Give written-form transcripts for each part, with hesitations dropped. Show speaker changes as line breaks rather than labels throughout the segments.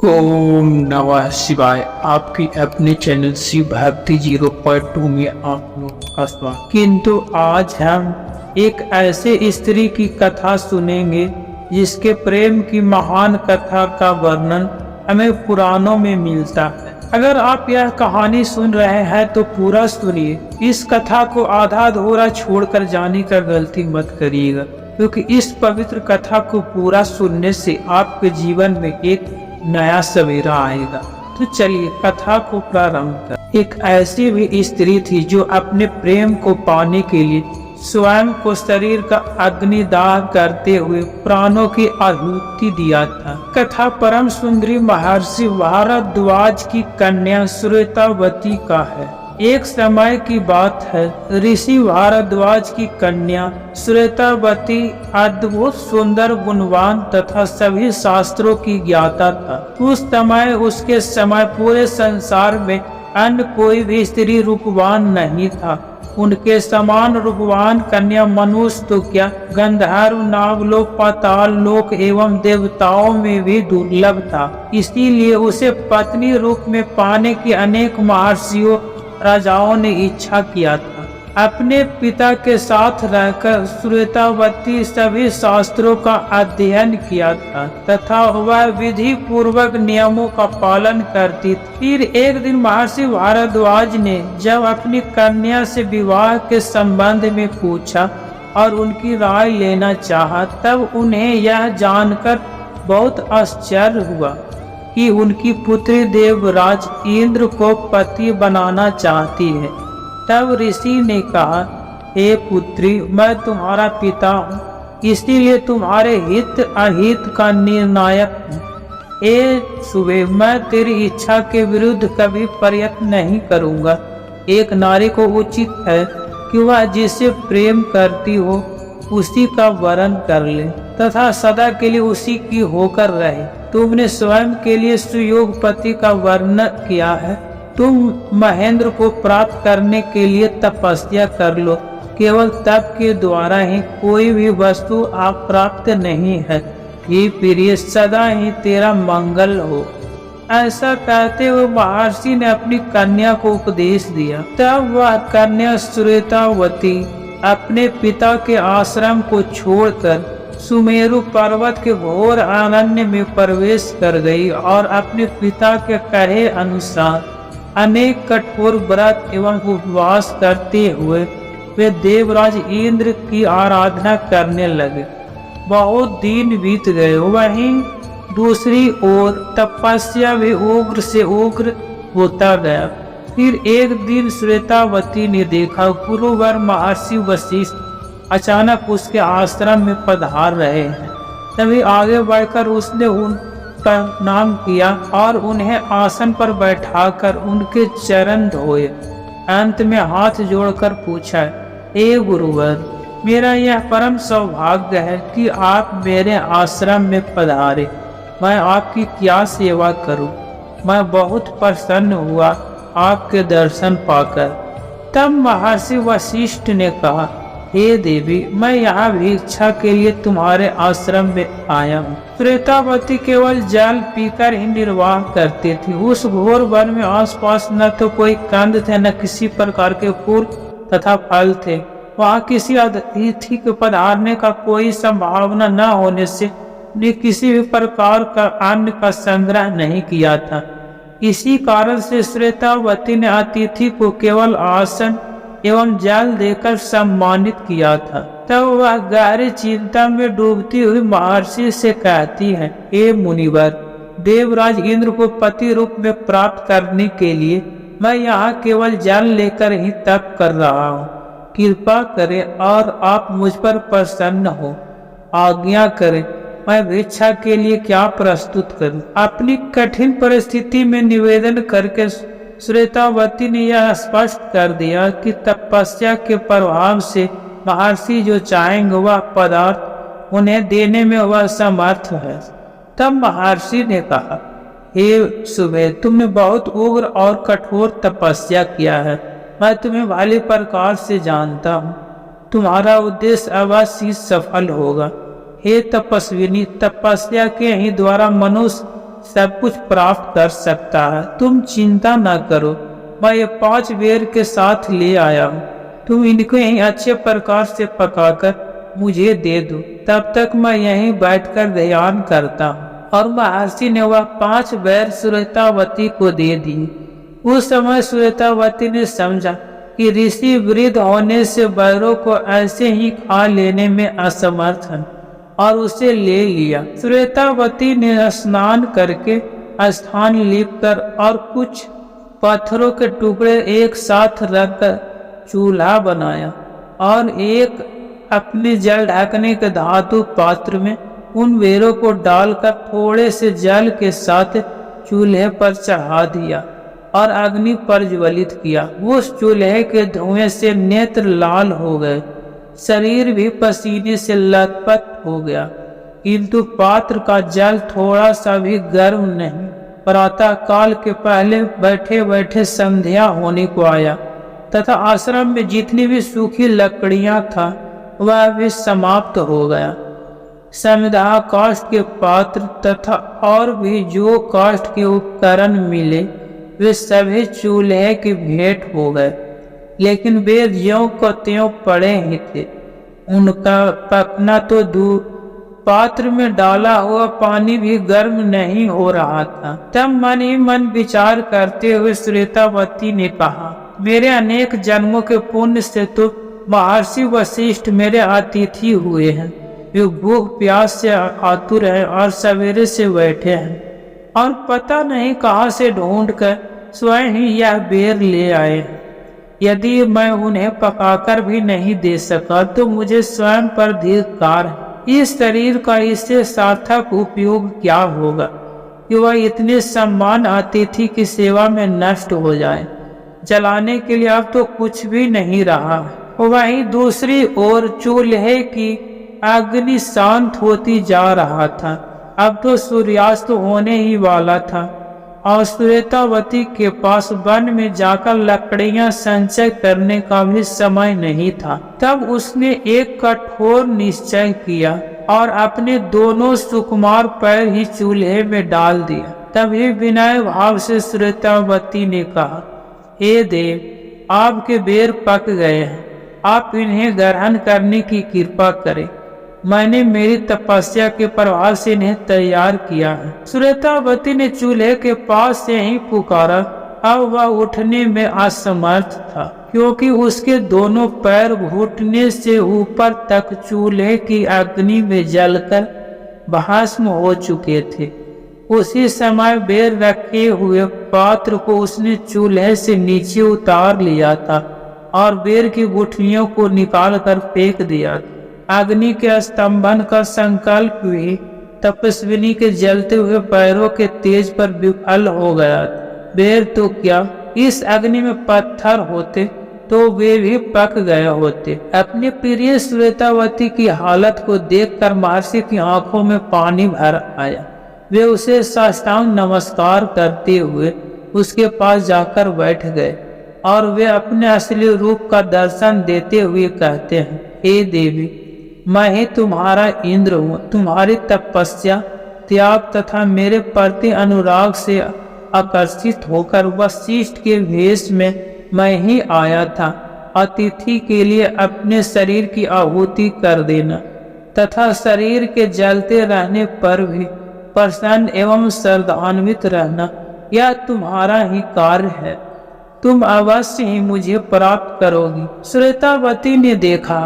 ओम नमः शिवाय। आपकी अपने चैनल शिव भक्ति 0.2 में आप लोग का स्वागत। किंतु आज हम एक ऐसे स्त्री की कथा सुनेंगे जिसके प्रेम की महान कथा का वर्णन हमें पुराणों में मिलता है। अगर आप यह कहानी सुन रहे हैं तो पूरा सुनिए। इस कथा को आधा अधूरा छोड़कर जाने का गलती मत करिएगा, क्योंकि इस पवित्र कथा को पूरा सुनने से आपके जीवन में एक नया सवेरा आएगा। तो चलिए कथा को प्रारंभ कर। एक ऐसी भी स्त्री थी जो अपने प्रेम को पाने के लिए स्वयं को शरीर का अग्निदाह करते हुए प्राणों की आहुति दिया था। कथा परम सुंदरी महर्षि भारद्वाज की कन्या श्वेतावती का है। एक समय की बात है, ऋषि भारद्वाज की कन्या श्वेतावती अद्भुत सुंदर गुणवान तथा सभी शास्त्रों की ज्ञाता था। उस समय उसके समय पूरे संसार में अन्य कोई भी स्त्री रूपवान नहीं था। उनके समान रूपवान कन्या मनुष्य तो क्या, गंधर्व, नागलोक, पाताल लोक एवं देवताओं में भी दुर्लभ था। इसीलिए उसे पत्नी रूप में पाने की अनेक महर्षियों राजाओं ने इच्छा किया था। अपने पिता के साथ रहकर श्वेतावती सभी शास्त्रों का अध्ययन किया था तथा वह विधि पूर्वक नियमों का पालन करती थी। फिर एक दिन महर्षि भारद्वाज ने जब अपनी कन्या से विवाह के संबंध में पूछा और उनकी राय लेना चाहा, तब उन्हें यह जानकर बहुत आश्चर्य हुआ कि उनकी पुत्री देवराज इंद्र को पति बनाना चाहती है। तब ऋषि ने कहा, हे पुत्री, मैं तुम्हारा पिता हूँ, इसीलिए तुम्हारे हित अहित का निर्णायक हूँ। हे सुबे, मैं तेरी इच्छा के विरुद्ध कभी प्रयत्न नहीं करूँगा। एक नारी को उचित है कि वह जिससे प्रेम करती हो उसी का वरण कर ले तथा सदा के लिए उसी की होकर रहे। तुमने स्वयं के लिए सुयोग पति का वर्णन किया है। तुम महेंद्र को प्राप्त करने के लिए तपस्या कर लो। केवल तप के द्वारा ही कोई भी वस्तु आप प्राप्त नहीं है। ये प्रिय, सदा ही तेरा मंगल हो। ऐसा कहते हुए महर्षि ने अपनी कन्या को उपदेश दिया। तब वह कन्या श्वेतावती अपने पिता के आश्रम को छोड़कर सुमेरु पर्वत के घोर अरण्य में प्रवेश कर गई और अपने पिता के कहे अनुसार अनेक कठोर व्रत एवं उपवास करते हुए वे देवराज इंद्र की आराधना करने लगे। बहुत दिन बीत गए। वहीं दूसरी ओर तपस्या भी उग्र से उग्र होता गया। फिर एक दिन श्वेतावती ने देखा गुरुवर महर्षि वशिष्ठ अचानक उसके आश्रम में पधार रहे हैं। तभी आगे बढ़कर उसने उनका नाम किया और उन्हें आसन पर बैठाकर उनके चरण धोए। अंत में हाथ जोड़कर पूछा, हे गुरुवर, मेरा यह परम सौभाग्य है कि आप मेरे आश्रम में पधारे। मैं आपकी क्या सेवा करूं? मैं बहुत प्रसन्न हुआ आपके दर्शन पाकर। तब महर्षि वशिष्ठ ने कहा, हे देवी, मैं यहाँ भिक्षा के लिए तुम्हारे आश्रम में आया हूँ। श्वेतावती केवल जल पीकर ही निर्वाह करती थी। उस घोर वन में आसपास न तो कोई कंद थे, न किसी प्रकार के फूल तथा फल थे। वहाँ किसी अतिथि के पधारने का कोई संभावना न होने से ने किसी भी प्रकार का अन्न का संग्रह नहीं किया था। इसी कारण से श्वेतावती ने अतिथि को केवल आसन एवं जल देकर सम्मानित किया था। तब वह गहरी चिंता में डूबती हुई महर्षि से कहती है, हे मुनिवर, देवराज इंद्र को पति रूप में प्राप्त करने के लिए मैं यहाँ केवल जल लेकर ही तप कर रहा हूँ। कृपा करें और आप मुझ पर प्रसन्न हो। आज्ञा करें, मैं भिक्षा के लिए क्या प्रस्तुत करूं? अपनी कठिन परिस्थिति में निवेदन करके श्वेतावती ने यह स्पष्ट कर दिया कि तपस्या के प्रभाव से महर्षि जो चाहेंगे वह पदार्थ उन्हें देने में वह समर्थ है। तब महर्षि ने कहा, हे सुबह, तुमने बहुत उग्र और कठोर तपस्या किया है। मैं तुम्हें भली प्रकार से जानता हूँ। तुम्हारा उद्देश्य अवश्य सफल होगा। हे तपस्विनी, तपस्या के ही द्वारा मनुष्य सब कुछ प्राप्त कर सकता है। तुम चिंता न करो, मैं ये 5 बेर के साथ ले आया हूँ। तुम इनको यहीं अच्छे प्रकार से पकाकर मुझे दे दो, तब तक मैं यहीं बैठकर ध्यान करता हूँ। और महर्षि ने वह 5 बेर श्वेतावती को दे दी। उस समय श्वेतावती ने समझा कि ऋषि वृद्ध होने से बैरों को ऐसे ही खा लेने में असमर्थ है और उसे ले लिया। श्वेतावती ने स्नान करके स्थान लीपकर और कुछ पत्थरों के टुकड़े एक साथ रखकर चूल्हा बनाया और एक अपने जल ढकने के धातु पात्र में उन बेरों को डालकर थोड़े से जल के साथ चूल्हे पर चढ़ा दिया और अग्नि प्रज्वलित किया। उस चूल्हे के धुएं से नेत्र लाल हो गए, शरीर भी पसीने से लथपथ हो गया, किंतु पात्र का जल थोड़ा सा भी गर्म नहीं। प्रातः काल के पहले बैठे बैठे संध्या होने को आया तथा आश्रम में जितनी भी सूखी लकड़ियां था वह भी समाप्त हो गया। समिधा काष्ठ के पात्र तथा और भी जो काष्ठ के उपकरण मिले वे सभी चूल्हे की भेंट हो गए, लेकिन वे ज्यों को त्यों पड़े ही थे। उनका पकना तो दूर, पात्र में डाला हुआ पानी भी गर्म नहीं हो रहा था। तब मन ही मन विचार करते हुए श्वेतावती ने कहा, मेरे अनेक जन्मों के पुण्य से तो महर्षि वशिष्ठ मेरे अतिथि हुए हैं। वे भूख प्यास से आतुर हैं और सवेरे से बैठे हैं और पता नहीं कहाँ से ढूंढकर स्वयं ही यह बेर ले आए हैं। यदि मैं उन्हें पकाकर भी नहीं दे सका तो मुझे स्वयं पर धिक्कार है। इस शरीर का इससे सार्थक उपयोग क्या होगा कि वह इतने सम्मान अतिथि की सेवा में नष्ट हो जाए। जलाने के लिए अब तो कुछ भी नहीं रहा। वहीं दूसरी ओर चूल्हे की अग्नि शांत होती जा रहा था। अब तो सूर्यास्त होने ही वाला था और श्वेतावती के पास वन में जाकर लकड़ियां संचय करने का भी समय नहीं था। तब उसने एक कठोर निश्चय किया और अपने दोनों सुकुमार पैर ही चूल्हे में डाल दिया। तभी विनय भाव से श्वेतावती ने कहा, हे देव, आपके बेर पक गए हैं, आप इन्हें ग्रहण करने की कृपा करें। मैंने मेरी तपस्या के प्रभाव से इन्हें तैयार किया है। श्वेतावती ने चूल्हे के पास से ही पुकारा। अब वह उठने में असमर्थ था, क्योंकि उसके दोनों पैर घुटने से ऊपर तक चूल्हे की अग्नि में जलकर भस्म हो चुके थे। उसी समय बेर रखे हुए पात्र को उसने चूल्हे से नीचे उतार लिया था और बेर की गुठलियों को निकालकर फेंक दिया। अग्नि के स्तंभन का संकल्प भी तपस्विनी के जलते हुए पैरों के तेज पर विफल हो गया। बेर तो क्या, इस अग्नि में पत्थर होते तो वे भी पक गए होते। अपने प्रिय श्वेतावती की हालत को देखकर महर्षि की आंखों में पानी भर आया। वे उसे साष्टांग नमस्कार करते हुए उसके पास जाकर बैठ गए और वे अपने असली रूप का दर्शन देते हुए कहते हैं, हे देवी, मैं ही तुम्हारा इंद्र हूँ। तुम्हारी तपस्या, त्याग तथा मेरे प्रति अनुराग से आकर्षित होकर वशिष्ठ के वेश में मैं ही आया था। अतिथि के लिए अपने शरीर की आहुति कर देना तथा शरीर के जलते रहने पर भी प्रसन्न एवं श्रद्धान्वित रहना, यह तुम्हारा ही कार्य है। तुम अवश्य ही मुझे प्राप्त करोगी। श्वेतावती ने देखा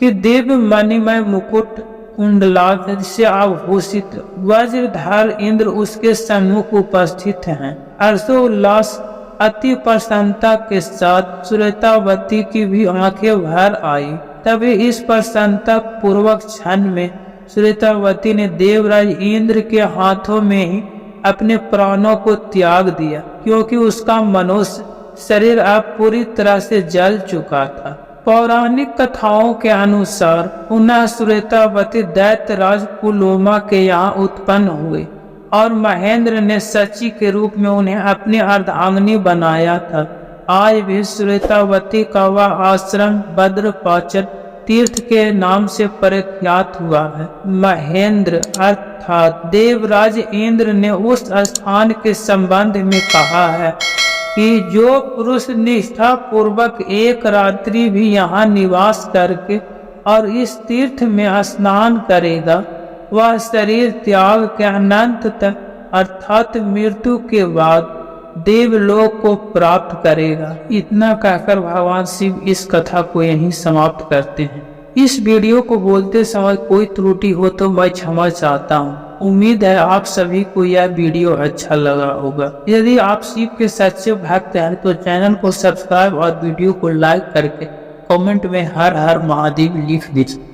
कि दिव्य मणिमय मुकुट कुंडलाभ से आभूषित वज्रधर इंद्र उसके सम्मुख उपस्थित हैं। हर्षोल्लास अति प्रसन्नता के साथ श्वेतावती की भी आंखें भर आई। तभी इस प्रसन्नता पूर्वक क्षण में श्वेतावती ने देवराज इंद्र के हाथों में ही अपने प्राणों को त्याग दिया, क्योंकि उसका मनुष्य शरीर अब पूरी तरह से जल चुका था। पौराणिक कथाओं के अनुसार पुनः श्वेतावती दैत्यराज पुलोमा के यहाँ उत्पन्न हुए और महेंद्र ने सची के रूप में उन्हें अपनी अर्धांगिनी बनाया था। आज भी श्वेतावती का वह आश्रम भद्रपाचल तीर्थ के नाम से प्रख्यात हुआ है। महेंद्र अर्थात देवराज इंद्र ने उस स्थान के संबंध में कहा है कि जो पुरुष निष्ठा पूर्वक एक रात्रि भी यहाँ निवास करके और इस तीर्थ में स्नान करेगा, वह शरीर त्याग के अनंत तक अर्थात मृत्यु के बाद देवलोक को प्राप्त करेगा। इतना कहकर भगवान शिव इस कथा को यहीं समाप्त करते हैं। इस वीडियो को बोलते समय कोई त्रुटि हो तो मैं क्षमा चाहता हूँ। उम्मीद है आप सभी को यह वीडियो अच्छा लगा होगा। यदि आप शिव के सच्चे भक्त हैं तो चैनल को सब्सक्राइब और वीडियो को लाइक करके कमेंट में हर हर महादेव लिख दीजिए।